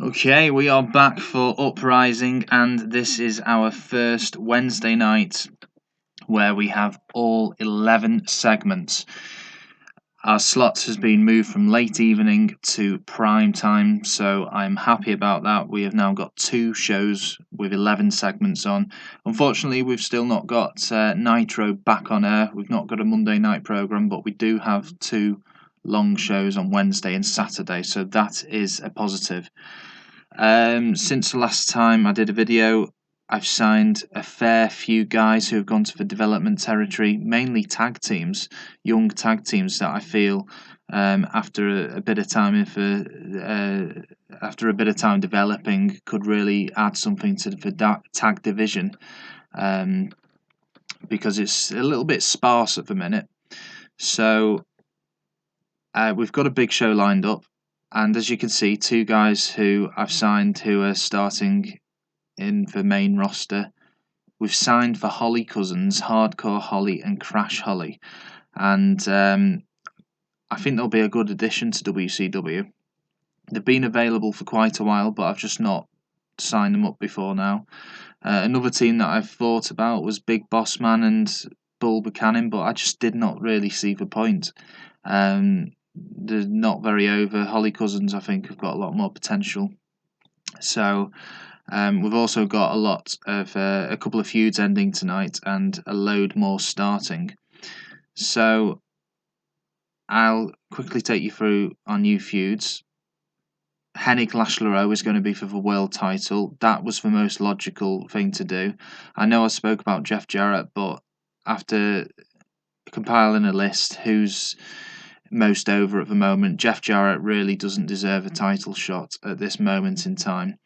Okay, we are back for Uprising, and this is our first Wednesday night where we have all 11 segments. Our slots has been moved from late evening to prime time, so I'm happy about that. We have now got 2 shows with 11 segments on. Unfortunately, we've still not got Nitro back on air. We've not got a Monday night programme, but we do have 2 long shows on Wednesday and Saturday, so that is a positive. Since the last time I did a video, I've signed a fair few guys who have gone to the development territory, mainly tag teams, young tag teams that I feel after a bit of time after a bit of time developing could really add something to the tag division, because it's a little bit sparse at the minute. So we've got a big show lined up. And as you can see, 2 guys who I've signed who are starting in the main roster. We've signed for Holly Cousins, Hardcore Holly and Crash Holly. And I think they'll be a good addition to WCW. They've been available for quite a while, but I've just not signed them up before now. Another team that I've thought about was Big Boss Man and Bull Buchanan, but I just did not really see the point. They're not very over. Holly Cousins, I think, have got a lot more potential. So we've also got a couple of feuds ending tonight and a load more starting. So I'll quickly take you through our new feuds. Hennig Lash LeRoux is going to be for the world title. That was the most logical thing to do. I know I spoke about Jeff Jarrett, but after compiling a list who's most over at the moment, Jeff Jarrett really doesn't deserve a title shot at this moment in time.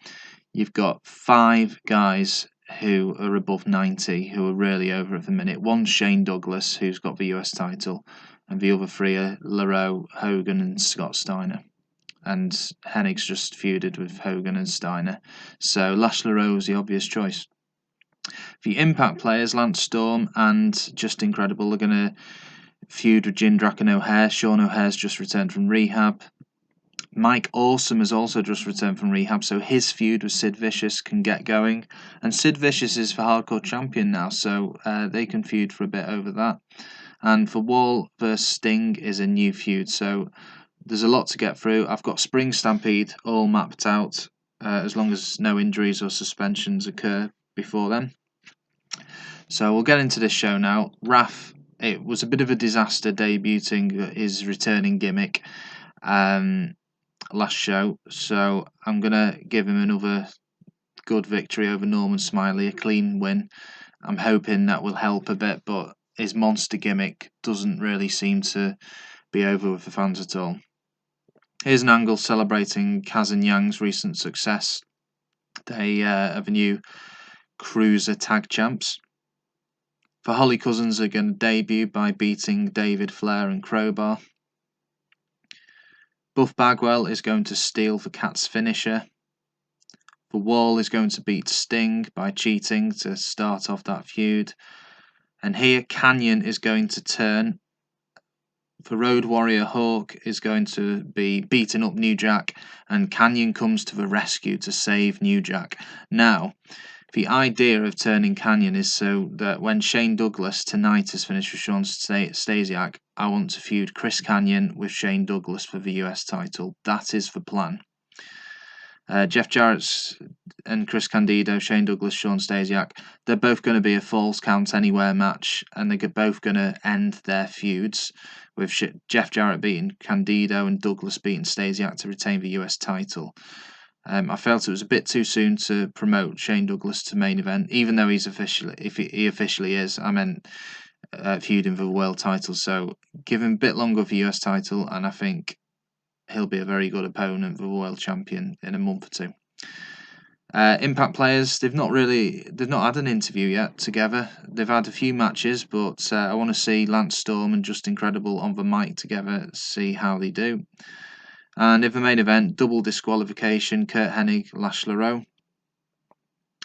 You've got 5 guys who are above 90 who are really over at the minute. One's Shane Douglas, who's got the US title, and the other 3 are LeRoux, Hogan and Scott Steiner. And Hennig's just feuded with Hogan and Steiner. So Lash LeRoux is the obvious choice. The Impact players, Lance Storm and Just Incredible, are going to feud with Jindrak and O'Haire. Sean O'Haire's just returned from rehab. Mike Awesome has also just returned from rehab, so his feud with Sid Vicious can get going. And Sid Vicious is the hardcore champion now, so they can feud for a bit over that. And for Wall vs Sting is a new feud, so there's a lot to get through. I've got Spring Stampede all mapped out, as long as no injuries or suspensions occur before then. So we'll get into this show now. Raph, it was a bit of a disaster debuting his returning gimmick last show, so I'm going to give him another good victory over Norman Smiley, a clean win. I'm hoping that will help a bit, but his monster gimmick doesn't really seem to be over with the fans at all. Here's an angle celebrating Kaz and Yang's recent success. They have a new Cruiser Tag Champs. For Holly Cousins are going to debut by beating David, Flair and Crowbar. Buff Bagwell is going to steal for Cat's finisher. For Wall is going to beat Sting by cheating to start off that feud. And here Kanyon is going to turn. For Road Warrior, Hawk is going to be beating up New Jack, and Kanyon comes to the rescue to save New Jack. Now, the idea of turning Kanyon is so that when Shane Douglas tonight is finished with Shawn Stasiak, I want to feud Chris Kanyon with Shane Douglas for the US title. That is the plan. Jeff Jarrett and Chris Candido, Shane Douglas, Shawn Stasiak, they're both going to be a Falls Count Anywhere match, and they're both going to end their feuds with Jeff Jarrett beating Candido and Douglas beating Stasiak to retain the US title. I felt it was a bit too soon to promote Shane Douglas to main event, even though he officially is. I meant feuding for the world title, so give him a bit longer for the US title, and I think he'll be a very good opponent for the world champion in a month or 2. Impact players, they've not had an interview yet together. They've had a few matches, but I want to see Lance Storm and Just Incredible on the mic together, see how they do. And in the main event, double disqualification, Curt Hennig, Lash LeRoux.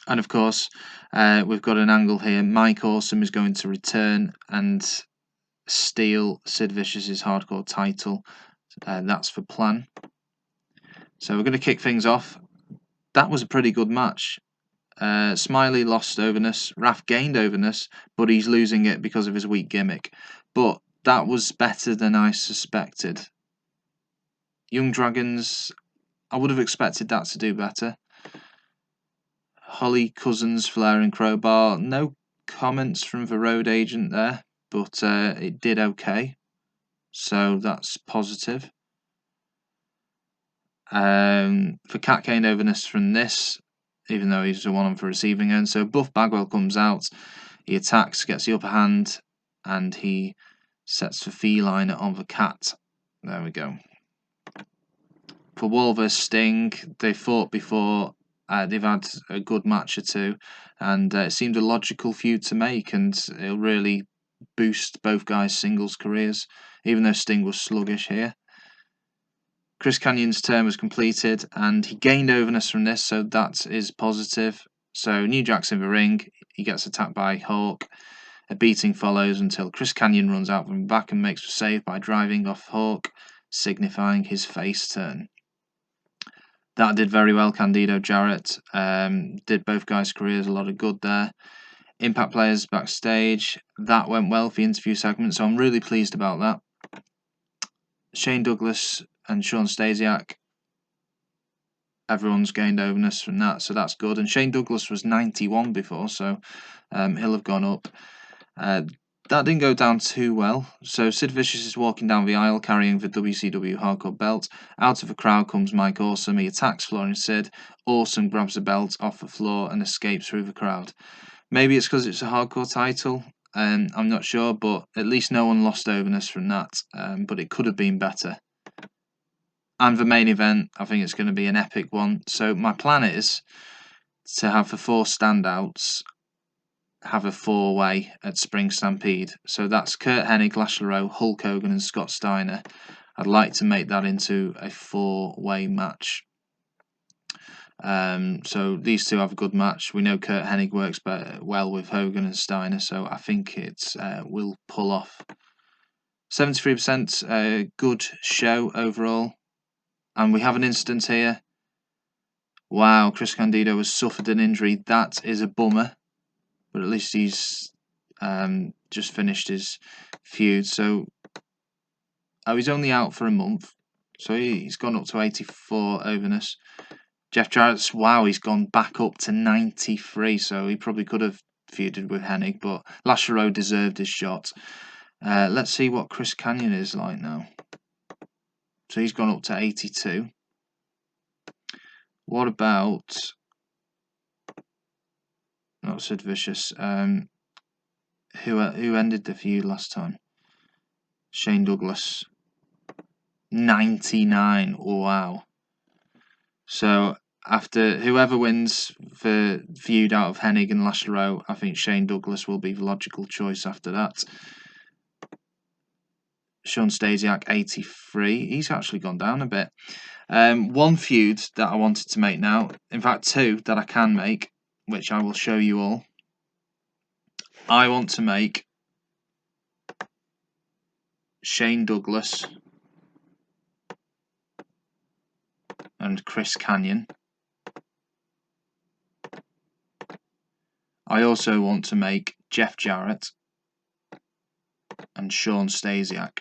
And of course, we've got an angle here. Mike Awesome is going to return and steal Sid Vicious's hardcore title. That's the plan. So we're going to kick things off. that was a pretty good match. Smiley lost overness, Raph gained overness, but he's losing it because of his weak gimmick. But that was better than I suspected. Young Dragons, I would have expected that to do better. Holly, Cousins, Flair and Crowbar, no comments from the road agent there, but it did okay. So that's positive. For Cat gained overness from this, even though he's the one on for receiving end. So Buff Bagwell comes out, he attacks, gets the upper hand, and he sets the feline on the Cat. There we go. For Wall vs Sting, they fought before. They've had a good match or two, and it seemed a logical feud to make, and it'll really boost both guys' singles careers, even though Sting was sluggish here. Chris Canyon's turn was completed, and he gained overness from this, so that is positive. So New Jack's in the ring, he gets attacked by Hawk. A beating follows until Chris Kanyon runs out from the back and makes the save by driving off Hawk, signifying his face turn. That did very well, Candido, Jarrett. Did both guys' careers a lot of good there. Impact players backstage. That went well for the interview segment, so I'm really pleased about that. Shane Douglas and Shawn Stasiak. Everyone's gained overness from that, so that's good. And Shane Douglas was 91 before, so he'll have gone up. That didn't go down too well. So Sid Vicious is walking down the aisle carrying the WCW Hardcore belt. Out of the crowd comes Mike Awesome. He attacks Flair and Sid. Awesome grabs the belt off the floor and escapes through the crowd. Maybe it's because it's a Hardcore title. I'm not sure, but at least no one lost overness from that. But it could have been better. And the main event, I think it's going to be an epic one. So my plan is to have the 4 standouts have a 4-way at Spring Stampede. So that's Curt, Hennig, Lash, LeRoux, Hulk Hogan and Scott Steiner. I'd like to make that into a 4-way match. So these two have a good match. We know Curt Hennig works well with Hogan and Steiner, so I think it will pull off. 73% good show overall. And we have an incident here. Wow, Chris Candido has suffered an injury. That is a bummer. But at least he's just finished his feud. So, he's only out for a month. So he's gone up to 84 overness. Jeff Jarrett's, wow, he's gone back up to 93. So he probably could have feuded with Hennig. But Lash LeRoux deserved his shot. Let's see what Chris Kanyon is like now. So he's gone up to 82. What about... not Sid Vicious. Who ended the feud last time? Shane Douglas. 99. Wow. So after whoever wins the feud out of Hennig and Lash LeRoux, I think Shane Douglas will be the logical choice after that. Shawn Stasiak 83. He's actually gone down a bit. One feud that I wanted to make now, in fact 2 that I can make, which I will show you all. I want to make Shane Douglas and Chris Kanyon. I also want to make Jeff Jarrett and Shawn Stasiak.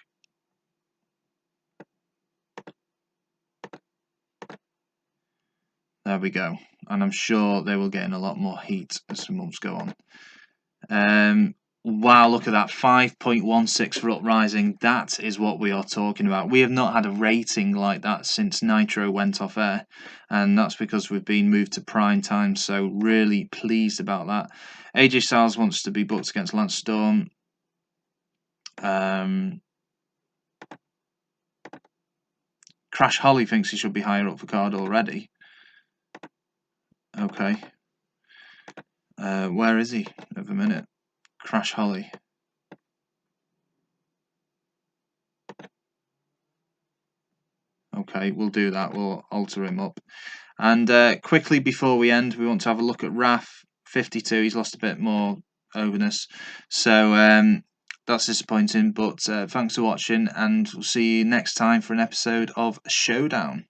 There we go. And I'm sure they will gain a lot more heat as the months go on. Wow, look at that. 5.16 for Uprising. That is what we are talking about. We have not had a rating like that since Nitro went off air. And that's because we've been moved to prime time. So really pleased about that. AJ Styles wants to be booked against Lance Storm. Crash Holly thinks he should be higher up the card already. Okay. Where is he at the minute? Crash Holly. Okay, we'll do that. We'll alter him up. And quickly before we end, we want to have a look at Raph. 52. He's lost a bit more overness. So that's disappointing. But thanks for watching, and we'll see you next time for an episode of Showdown.